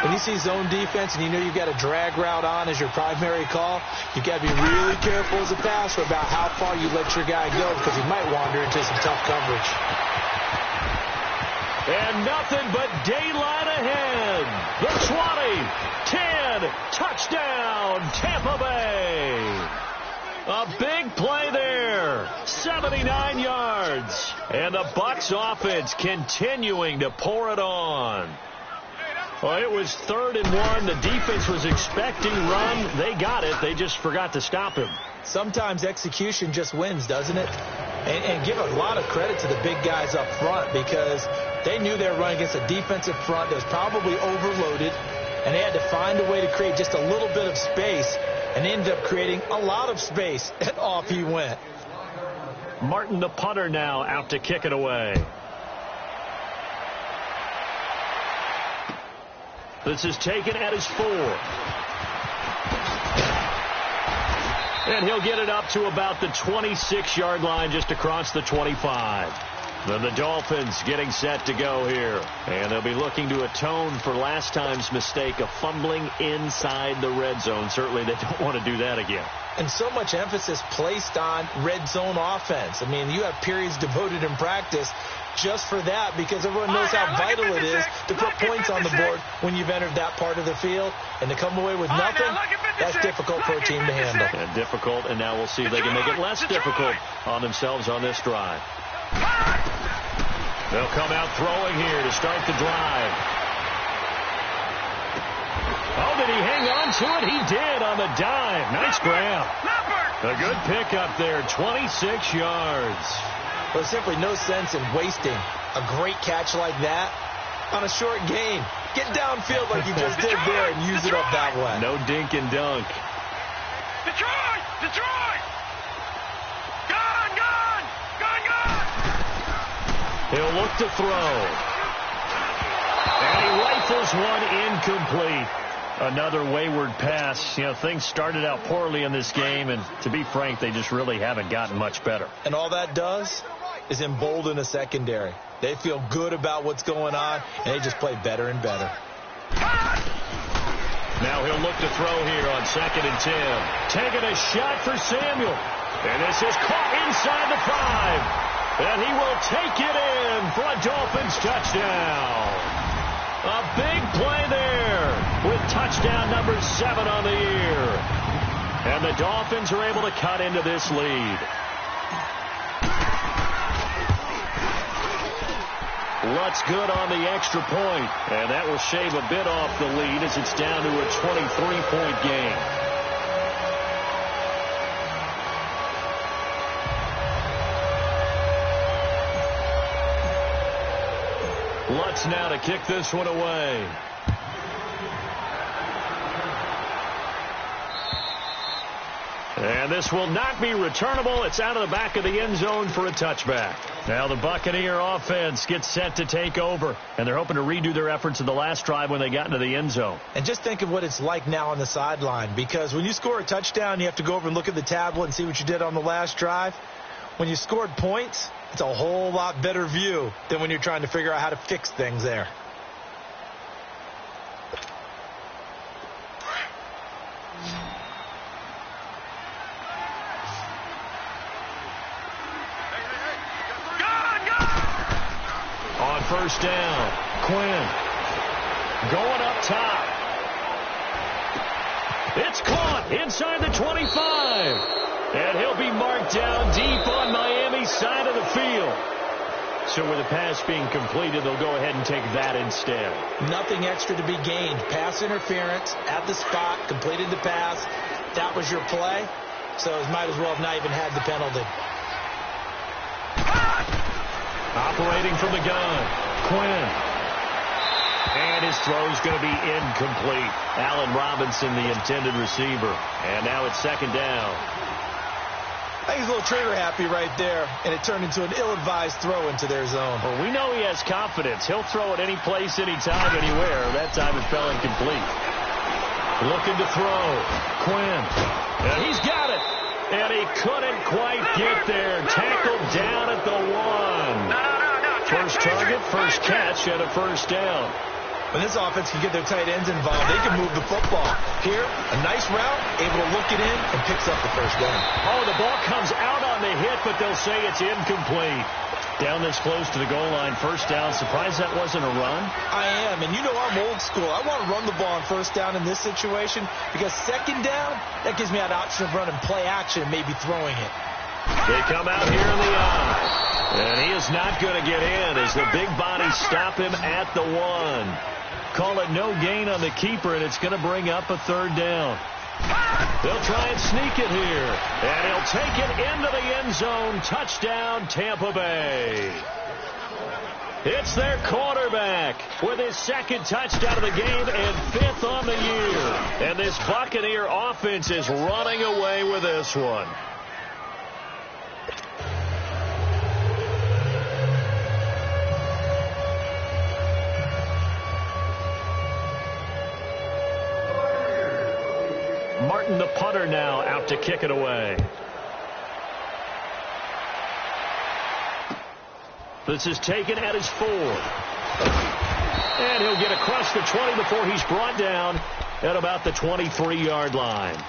When you see zone defense and you know you've got a drag route on as your primary call, you've got to be really careful as a passer about how far you let your guy go, because he might wander into some tough coverage. And nothing but daylight ahead. The 20, 10, touchdown, Tampa Bay. A big play there, 79 yards. And the Bucs offense continuing to pour it on. Well, it was 3rd and 1. The defense was expecting run. They got it. They just forgot to stop him. Sometimes execution just wins, doesn't it? And give a lot of credit to the big guys up front, because they knew they were running against a defensive front that was probably overloaded, and they had to find a way to create just a little bit of space, and ended up creating a lot of space, and off he went. Martin, the punter, now out to kick it away. This is taken at his 4. And he'll get it up to about the 26-yard line, just across the 25. Then the Dolphins getting set to go here. And they'll be looking to atone for last time's mistake of fumbling inside the red zone. Certainly they don't want to do that again. And so much emphasis placed on red zone offense. I mean, you have periods devoted in practice just for that, because everyone knows how vital it is to put points on the board when you've entered that part of the field. And to come away with nothing, that's difficult for a team to handle. And difficult, and now we'll see if they can make it less difficult on themselves on this drive. They'll come out throwing here to start the drive. Oh, did he hang on to it? He did on the dive. Nice grab. A good pickup there, 26 yards. There's simply no sense in wasting a great catch like that on a short gain. Get downfield like you just did there and use it up that way. No dink and dunk. Detroit! Detroit! Gone! Gone! Gone! Gone! He'll look to throw. And he rifles one incomplete. Another wayward pass. You know, things started out poorly in this game, and to be frank, they just really haven't gotten much better. And all that does is embolden a secondary. They feel good about what's going on, and they just play better and better. Now he'll look to throw here on 2nd and 10. Taking a shot for Samuel. And this is caught inside the 5. And he will take it in for a Dolphins touchdown. A big play there with touchdown number 7 on the year. And the Dolphins are able to cut into this lead. Lutz good on the extra point, and that will shave a bit off the lead as it's down to a 23-point game. Lutz now to kick this one away. And this will not be returnable. It's out of the back of the end zone for a touchback. Now the Buccaneer offense gets set to take over, and they're hoping to redo their efforts in the last drive when they got into the end zone. And just think of what it's like now on the sideline, because when you score a touchdown, you have to go over and look at the tablet and see what you did on the last drive. When you scored points, it's a whole lot better view than when you're trying to figure out how to fix things there. On first down, Quinn going up top. It's caught inside the 25. And he'll be marked down deep on Miami's side of the field. So with the pass being completed, they'll go ahead and take that instead. Nothing extra to be gained. Pass interference at the spot, completed the pass. That was your play. So it might as well have not even had the penalty. Operating from the gun, Quinn. And his throw's going to be incomplete. Allen Robinson, the intended receiver. And now it's second down. I think he's a little trigger happy right there, and it turned into an ill-advised throw into their zone. Well, we know he has confidence. He'll throw it any place, anytime, anywhere. That time it fell incomplete. Looking to throw. Quinn. And he's got it. And he couldn't quite get there. Tackled down at the 1. First target, first catch, and a first down. When this offense can get their tight ends involved, they can move the football. Here, a nice route, able to look it in, and picks up the first down. Oh, the ball comes out on the hit, but they'll say it's incomplete. Down this close to the goal line, first down. Surprised that wasn't a run? I am, and you know I'm old school. I want to run the ball on first down in this situation because second down, that gives me that option of running play action and maybe throwing it. They come out here in the eye, and he is not going to get in as the big bodies stop him at the 1. Call it no gain on the keeper, and it's going to bring up a third down. They'll try and sneak it here, and he'll take it into the end zone. Touchdown, Tampa Bay. It's their quarterback with his second touchdown of the game and 5th on the year. And this Buccaneer offense is running away with this one. Martin, the punter, now out to kick it away. This is taken at his 4. And he'll get across the 20 before he's brought down at about the 23-yard line.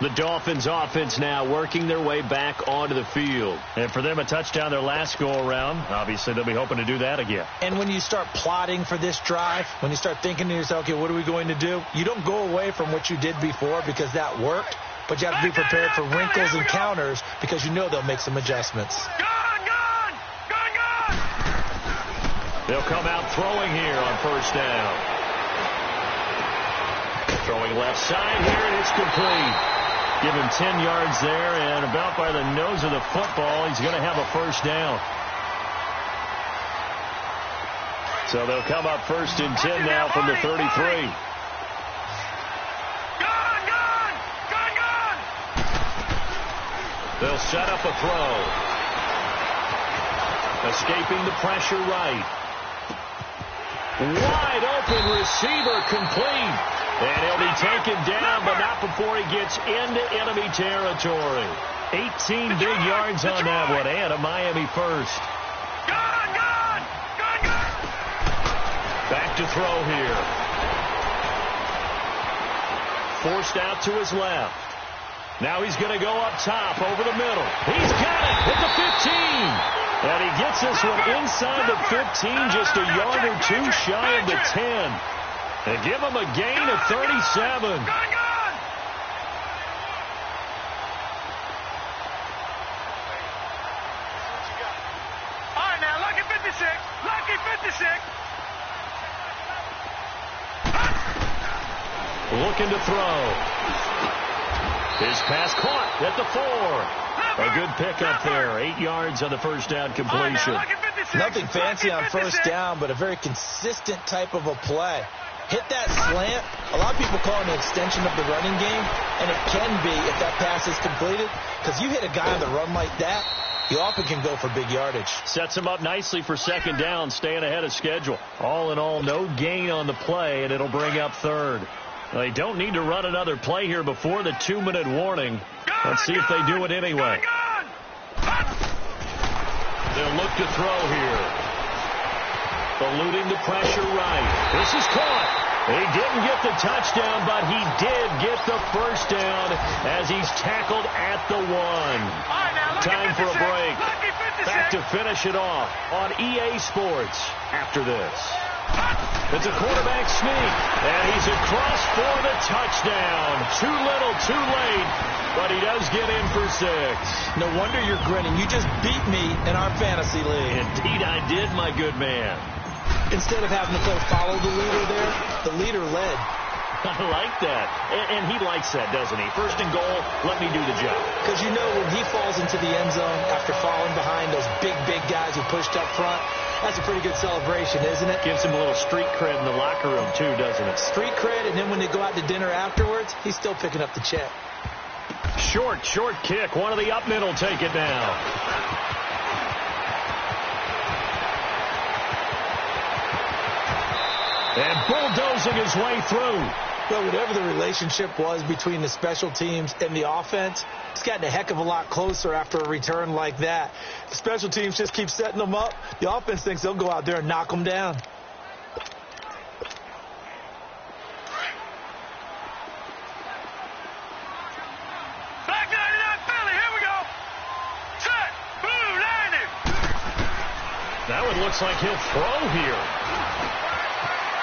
The Dolphins offense now working their way back onto the field. And for them, a touchdown their last go-around. Obviously, they'll be hoping to do that again. And when you start plotting for this drive, when you start thinking to yourself, okay, what are we going to do? You don't go away from what you did before because that worked, but you have to be prepared for wrinkles and counters because you know they'll make some adjustments. They'll come out throwing here on first down. Throwing left side here, and it's complete. Give him 10 yards there, and about by the nose of the football, he's going to have a first down. So they'll come up first and 10 now from the 33. They'll set up a throw. Escaping the pressure right. Wide open receiver complete. And he'll be taken down, but not before he gets into enemy territory. 18 big yards on that one, and a Miami first. Back to throw here. Forced out to his left. Now he's going to go up top over the middle. He's got it at the 15. And he gets this one inside the 15, just a yard or two shy of the 10. And give him a gain of 37. All right, now, lucky 56. Lucky 56. Looking to throw. His pass caught at the 4. A good pickup there. 8 yards on the first down completion. Nothing fancy on first down, but a very consistent type of a play. hit that slant. A lot of people call it an extension of the running game, and it can be if that pass is completed, because you hit a guy on the run like that, you often can go for big yardage. Sets him up nicely for second down, staying ahead of schedule. All in all, no gain on the play, and it'll bring up third. They don't need to run another play here before the 2-minute warning. Let's see if they do it anyway. They'll look to throw here. Eluding the pressure right. This is caught. He didn't get the touchdown, but he did get the first down as he's tackled at the 1. Time for a break. Back to finish it off on EA Sports after this. It's a quarterback sneak, and he's across for the touchdown. Too little, too late, but he does get in for 6. No wonder you're grinning. You just beat me in our fantasy league. Indeed I did, my good man. Instead of having to play follow the leader there, the leader led. I like that. And he likes that, doesn't he? First and goal, let me do the job. Because you know when he falls into the end zone after falling behind those big guys who pushed up front, that's a pretty good celebration, isn't it? Gives him a little street cred in the locker room, too, doesn't it? Street cred, and then when they go out to dinner afterwards, he's still picking up the check. Short kick. One of the up men will take it now. And bulldozing his way through. Well, whatever the relationship was between the special teams and the offense, it's gotten a heck of a lot closer after a return like that. The special teams just keep setting them up. The offense thinks they'll go out there and knock them down. Back 99 Philly, here we go. Set, blue, landing. Now it looks like he'll throw here.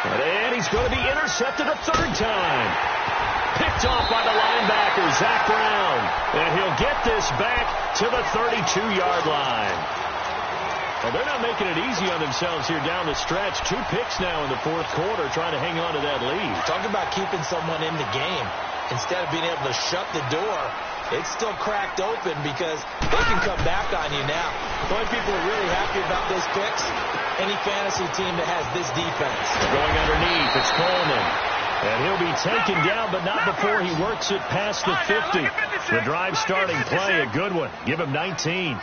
And he's going to be intercepted a third time. Picked off by the linebacker, Zach Brown. And he'll get this back to the 32-yard line. Well, they're not making it easy on themselves here down the stretch. 2 picks now in the fourth quarter trying to hang on to that lead. Talk about keeping someone in the game. Instead of being able to shut the door, it's still cracked open because they can come back on you now. The only people who are really happy about those picks, any fantasy team that has this defense. Going underneath, it's Coleman. And he'll be taken down, but not before he works it past the 50. The drive starting play, a good one. Give him 19.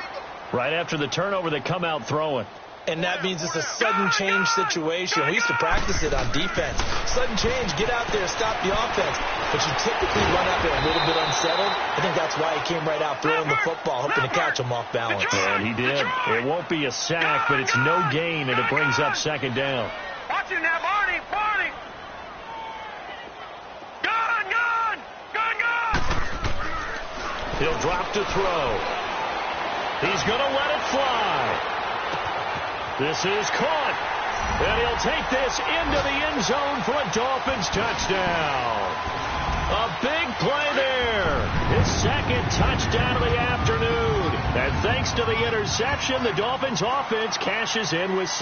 Right after the turnover, they come out throwing. And that means it's a sudden change situation. We used to practice it on defense. Sudden change, get out there, stop the offense. But you typically run out there a little bit unsettled. I think that's why he came right out throwing the football, hoping to catch him off balance. And he did. It won't be a sack, but it's no gain, and it brings up second down. Watch him now, Barney. Gun. He'll drop to throw. He's going to let it fly. This is caught, and he'll take this into the end zone for a Dolphins touchdown. A big play there. His second touchdown of the afternoon. And thanks to the interception, the Dolphins offense cashes in with 6.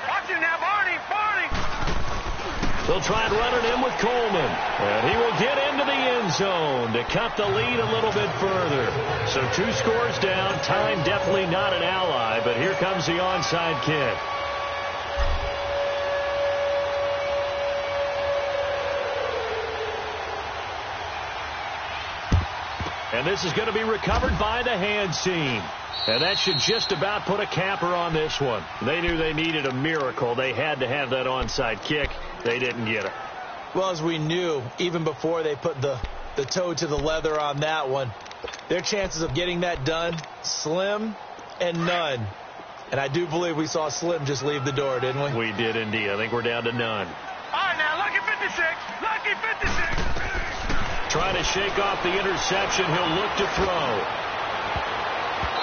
Watch him now, Barney. They'll try and run it in with Coleman. And he will get into the end zone to cut the lead a little bit further. So 2 scores down. Time definitely not an ally, but here comes the onside kick. And this is going to be recovered by the hands team. And that should just about put a capper on this one. They knew they needed a miracle. They had to have that onside kick. They didn't get it. Well, as we knew, even before they put the toe to the leather on that one, their chances of getting that done, slim and none. And I do believe we saw Slim just leave the door, didn't we? We did indeed. I think we're down to none. All right, now, lucky 56. Trying to shake off the interception. He'll look to throw.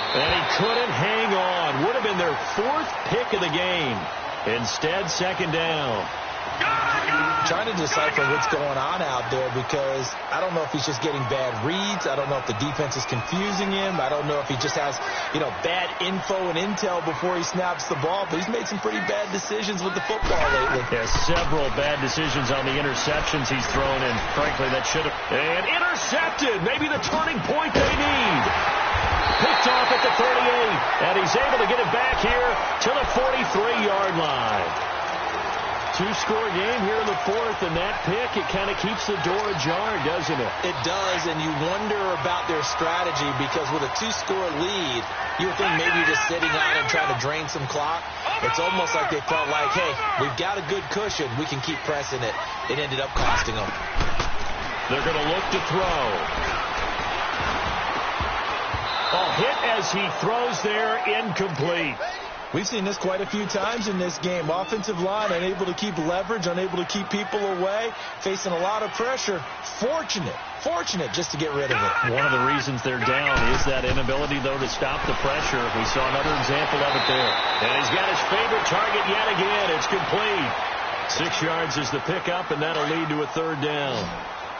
And he couldn't hang on. Would have been their 4th pick of the game. Instead, second down. Trying to decipher what's going on out there because I don't know if he's just getting bad reads. I don't know if the defense is confusing him. I don't know if he just has, bad info and intel before he snaps the ball. But he's made some pretty bad decisions with the football lately. Yeah, several bad decisions on the interceptions he's thrown, and frankly, that should have... And intercepted! Maybe the turning point they need. Picked off at the 38, and he's able to get it back here to the 43-yard line. two-score game here in the fourth, and that pick, it kind of keeps the door ajar, doesn't it? It does, and you wonder about their strategy because with a two-score lead, you would think maybe you're just sitting out and trying to drain some clock. It's almost like they felt like, hey, we've got a good cushion. We can keep pressing it. It ended up costing them. They're going to look to throw. A hit as he throws there, incomplete. We've seen this quite a few times in this game. Offensive line unable to keep leverage, unable to keep people away, facing a lot of pressure. Fortunate just to get rid of it. One of the reasons they're down is that inability, though, to stop the pressure. We saw another example of it there. And he's got his favorite target yet again. It's complete. 6 yards is the pickup, and that'll lead to a third down.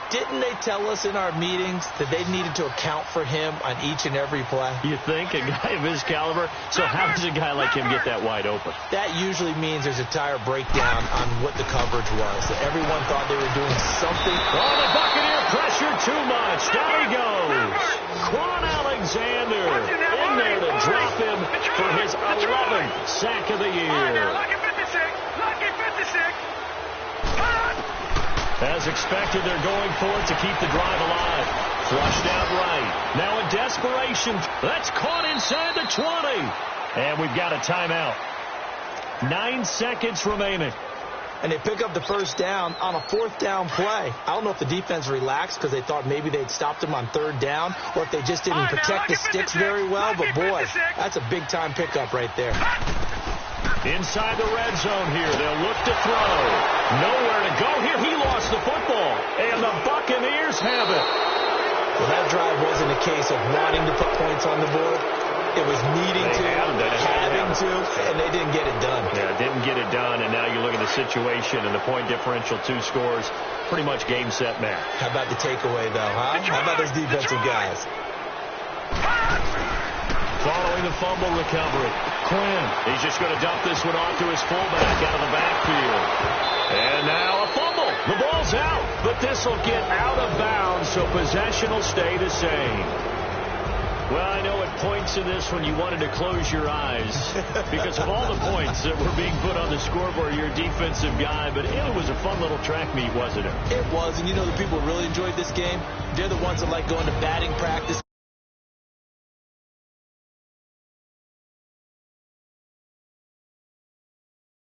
Didn't they tell us in our meetings that they needed to account for him on each and every play? You think? A guy of his caliber? So how does a guy like him get that wide open? That usually means there's a tire breakdown on what the coverage was. That everyone thought they were doing something. Oh, the Buccaneer pressure too much. Down he goes. Quan Alexander in there to drop him for his 11th sack of the year. Lucky 56. As expected, they're going for it to keep the drive alive. Flushed out right. Now in desperation, that's caught inside the 20. And we've got a timeout. 9 seconds remaining. And they pick up the first down on a fourth down play. I don't know if the defense relaxed because they thought maybe they'd stopped him on third down or if they just didn't protect the sticks very well. But, boy, that's a big-time pickup right there. Inside the red zone here. They'll look to throw. Nowhere to go here. He lost the football. And the Buccaneers have it. Well, that drive wasn't a case of wanting to put points on the board. It was needing to, having to, and they didn't get it done. Yeah, didn't get it done, and now you look at the situation and the point differential, 2 scores, pretty much game, set, match. How about the takeaway, though, huh? How about those defensive guys? Following the fumble recovery, Quinn, he's just going to dump this one off to his fullback out of the backfield. And now a fumble. The ball's out, but this will get out of bounds, so possession will stay the same. Well, I know at points in this when you wanted to close your eyes because of all the points that were being put on the scoreboard, you're a defensive guy, but it was a fun little track meet, wasn't it? It was, and you know the people who really enjoyed this game? They're the ones that like going to batting practice.